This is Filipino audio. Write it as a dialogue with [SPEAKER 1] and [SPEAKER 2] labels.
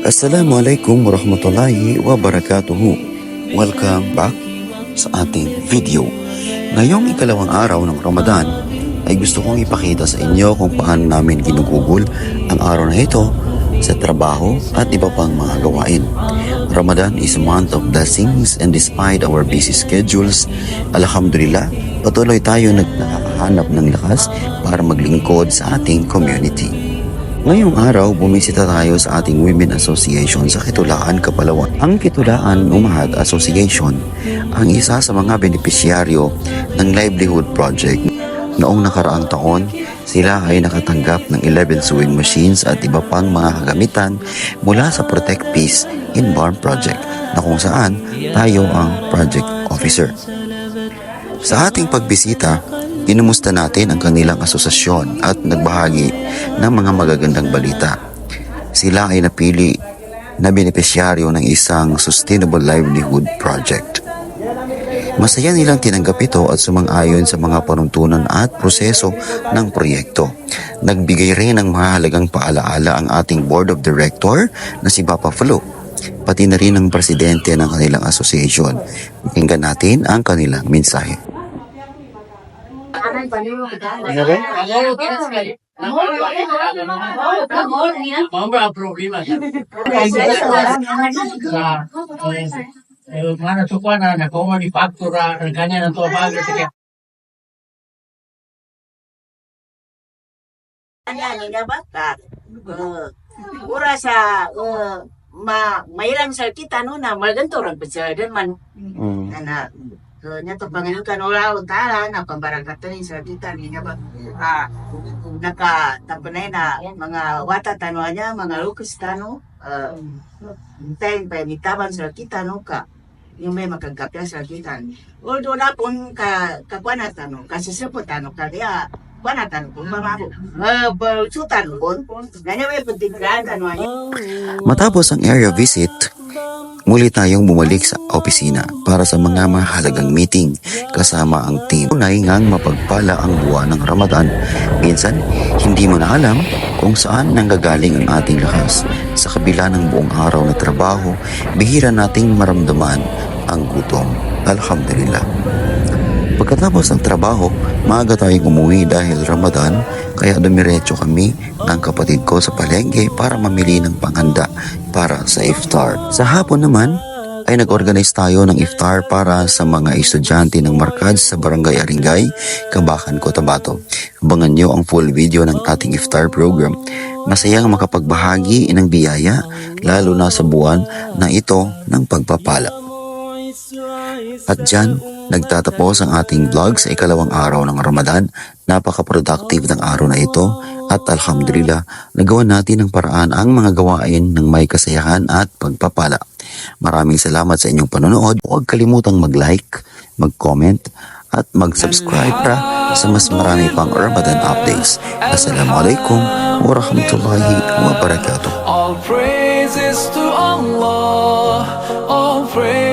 [SPEAKER 1] Assalamualaikum warahmatullahi wabarakatuh. Welcome back sa ating video. Ngayong ikalawang araw ng Ramadan ay gusto kong ipakita sa inyo kung paano namin ginugugol ang araw na ito sa trabaho at iba pang mga gawain. Ramadan is a month of blessings and despite our busy schedules, alhamdulillah, patuloy tayo nakakahanap ng lakas para maglingkod sa ating community. Ngayong araw, bumisita tayo sa ating Women Association sa Kitulaan, Kapalawan. Ang Kitulaan Umahat Association ang isa sa mga benepisyaryo ng Livelihood Project. Noong nakaraang taon, sila ay nakatanggap ng 11 sewing machines at iba pang mga kagamitan mula sa Protect Peace in Barn Project na kung saan tayo ang project officer. Sa ating pagbisita, inumusta natin ang kanilang asosasyon at nagbahagi ng mga magagandang balita. Sila ay napili na benepisyaryo ng isang Sustainable Livelihood Project. Masaya nilang tinanggap ito at sumang-ayon sa mga panuntunan at proseso ng proyekto. Nagbigay rin ng mahalagang paalaala ang ating Board of Director na si Papa Flo, pati na rin ang presidente ng kanilang association. Pakinggan natin ang kanilang mensahe.
[SPEAKER 2] Mana tukwana na kung ni faktura kanya ng tuwa bago sige.
[SPEAKER 3] Nila bata. Ura sa mailang sa kita no na maganto rag pagsadan man. Ana nya to pangalan kan ora utara na pambarangatan sa kita niya ba naka tapanay na mga wata tanwanya mga lukas tano tayo pa mitaban sa kita no ka yung may makagapya sa kita. Although na pun kakwanatan no kasisiputan no kaya kwanatan pun mamabo sutan pun ganyan may pentingkan tanwanya.
[SPEAKER 1] Matapos ang area visit, muli tayong bumalik sa opisina para sa mga mahalagang meeting kasama ang team. Tunay ngang mapagpala ang buwan ng Ramadan. Minsan, hindi mo na alam kung saan nanggagaling ang ating lakas. Sa kabila ng buong araw na trabaho, bihira nating maramdaman ang gutom. Alhamdulillah. Pagkatapos ng trabaho, maaga tayong umuwi dahil Ramadan, kaya dumiretso kami ng kapatid ko sa palengke para mamili ng panghanda para sa iftar. Sa hapon naman, ay nag-organize tayo ng iftar para sa mga estudyante ng Markad sa Barangay Aringay, Kabakan, Cotabato. Abangan nyo ang full video ng ating iftar program. Masayang makapagbahagi ng biyaya, lalo na sa buwan na ito ng pagpapala. At dyan, nagtatapos ang ating vlog sa ikalawang araw ng Ramadan. Napaka-productive ng araw na ito at alhamdulillah, nagawa natin ng paraan ang mga gawain ng may kasayahan at pagpapala. Maraming salamat sa inyong panonood. Huwag kalimutang mag-like, mag-comment at mag-subscribe para sa mas marami pang Ramadan updates. Assalamualaikum warahmatullahi wabarakatuh.
[SPEAKER 4] All praises to Allah, all praise